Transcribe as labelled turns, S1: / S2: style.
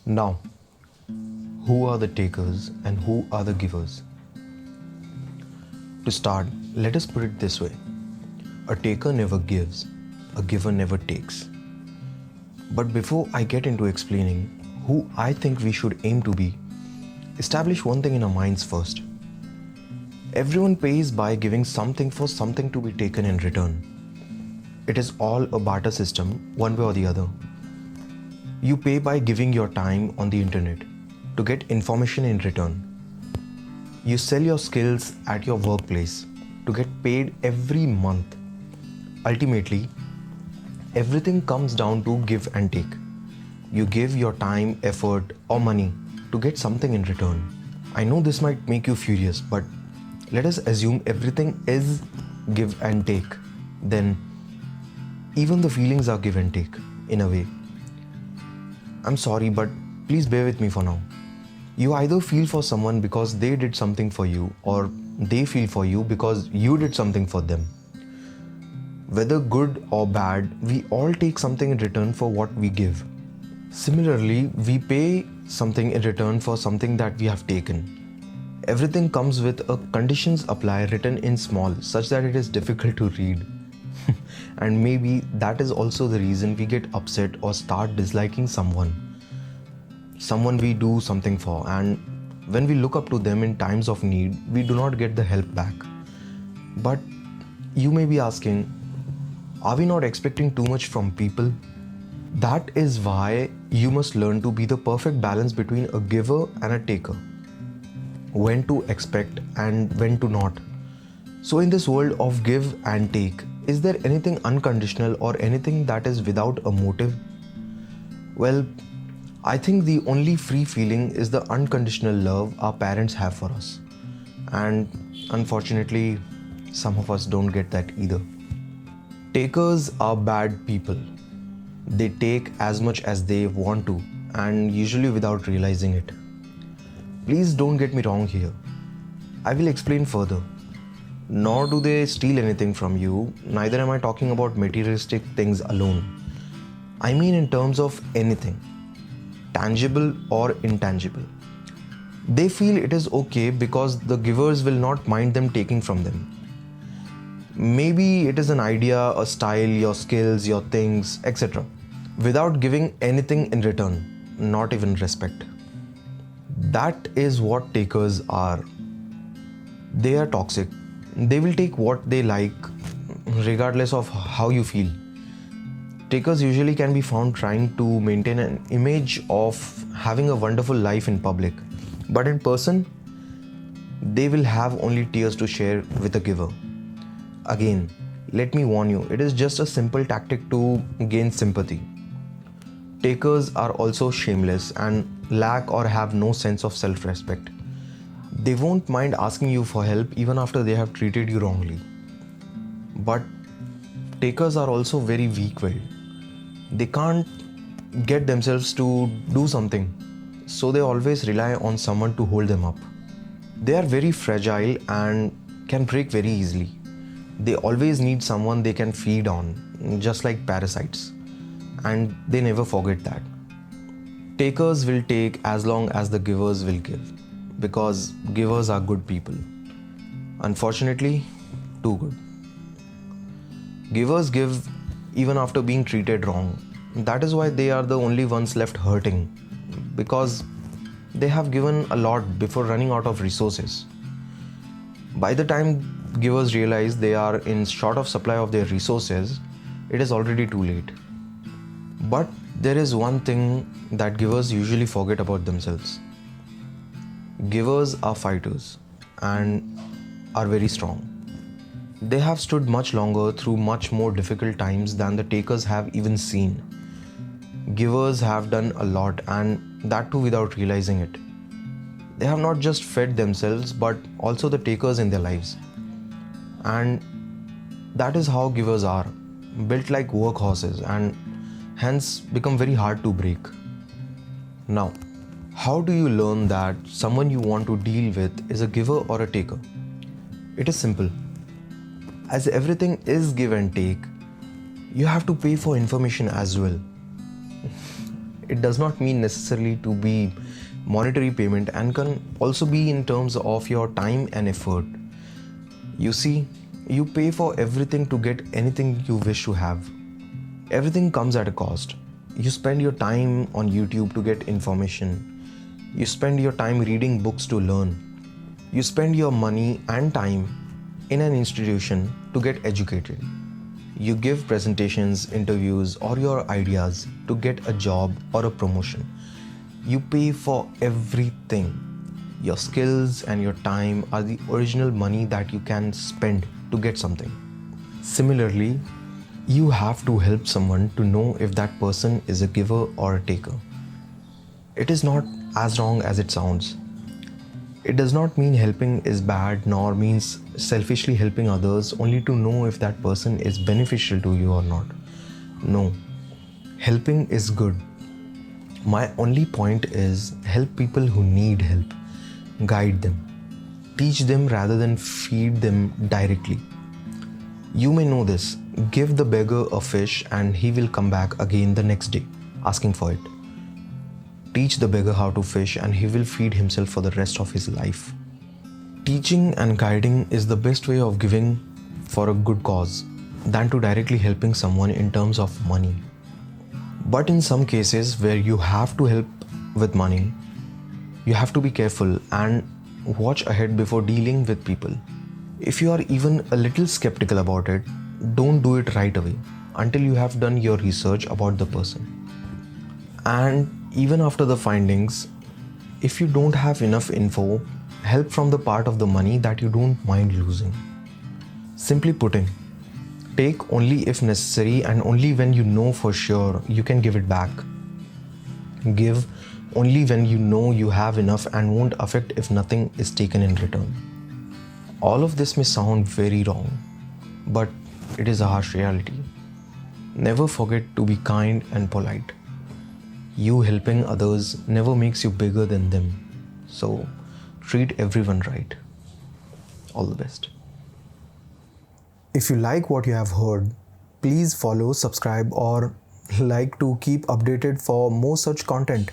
S1: Now, who are the takers and who are the givers? To start, let us put it this way. A taker never gives, a giver never takes. But before I get into explaining who I think we should aim to be, establish one thing in our minds first. Everyone pays by giving something for something to be taken in return. It is all a barter system, one way or the other. You pay by giving your time on the internet to get information in return. You sell your skills at your workplace to get paid every month. Ultimately, everything comes down to give and take. You give your time, effort, or money to get something in return. I know this might make you furious, but let us assume everything is give and take. Then, even the feelings are give and take, in a way. I'm sorry, but please bear with me for now. You either feel for someone because they did something for you, or they feel for you because you did something for them. Whether good or bad, we all take something in return for what we give. Similarly, we pay something in return for something that we have taken. Everything comes with a conditions apply written in small, such that it is difficult to read. And maybe that is also the reason we get upset or start disliking someone we do something for, and when we look up to them in times of need, we do not get the help back. But you may be asking, are we not expecting too much from people? That is why you must learn to be the perfect balance between a giver and a taker. When to expect and when to not. So in this world of give and take, is there anything unconditional or anything that is without a motive? Well, I think the only free feeling is the unconditional love our parents have for us. And unfortunately, some of us don't get that either. Takers are bad people. They take as much as they want to, and usually without realizing it. Please don't get me wrong here. I will explain further. Nor do they steal anything from you, neither am I talking about materialistic things alone. I mean in terms of anything, tangible or intangible. They feel it is okay because the givers will not mind them taking from them. Maybe it is an idea, a style, your skills, your things, etc. without giving anything in return, not even respect. That is what takers are. They are toxic. They will take what they like, regardless of how you feel. Takers usually can be found trying to maintain an image of having a wonderful life in public, but in person, they will have only tears to share with a giver. Again, let me warn you, it is just a simple tactic to gain sympathy. Takers are also shameless and lack or have no sense of self-respect. They won't mind asking you for help even after they have treated you wrongly. But takers are also very weak-willed. They can't get themselves to do something, so they always rely on someone to hold them up. They are very fragile and can break very easily. They always need someone they can feed on, just like parasites. And they never forget that. Takers will take as long as the givers will give, because givers are good people. Unfortunately, too good. Givers give even after being treated wrong. That is why they are the only ones left hurting, because they have given a lot before running out of resources. By the time givers realize they are in short of supply of their resources, it is already too late. But there is one thing that givers usually forget about themselves. Givers are fighters and are very strong. They have stood much longer through much more difficult times than the takers have even seen. Givers have done a lot, and that too without realizing it. They have not just fed themselves but also the takers in their lives. And that is how givers are, built like workhorses and hence become very hard to break. Now, how do you learn that someone you want to deal with is a giver or a taker? It is simple. As everything is give and take, you have to pay for information as well. It does not mean necessarily to be monetary payment and can also be in terms of your time and effort. You see, you pay for everything to get anything you wish to have. Everything comes at a cost. You spend your time on YouTube to get information. You spend your time reading books to learn. You spend your money and time in an institution to get educated. You give presentations, interviews, or your ideas to get a job or a promotion. You pay for everything. Your skills and your time are the original money that you can spend to get something. Similarly, you have to help someone to know if that person is a giver or a taker. It is not as wrong as it sounds. It does not mean helping is bad, nor means selfishly helping others only to know if that person is beneficial to you or not. No, helping is good. My only point is help people who need help. Guide them. Teach them rather than feed them directly. You may know this. Give the beggar a fish and he will come back again the next day, asking for it. Teach the beggar how to fish and he will feed himself for the rest of his life. Teaching and guiding is the best way of giving for a good cause than to directly helping someone in terms of money. But in some cases where you have to help with money, you have to be careful and watch ahead before dealing with people. If you are even a little skeptical about it, don't do it right away until you have done your research about the person. And even after the findings, if you don't have enough info, help from the part of the money that you don't mind losing. Simply putting, take only if necessary and only when you know for sure you can give it back. Give only when you know you have enough and won't affect if nothing is taken in return. All of this may sound very wrong, but it is a harsh reality. Never forget to be kind and polite. You helping others never makes you bigger than them. So treat everyone right. All the best. If you like what you have heard, please follow, subscribe, or like to keep updated for more such content.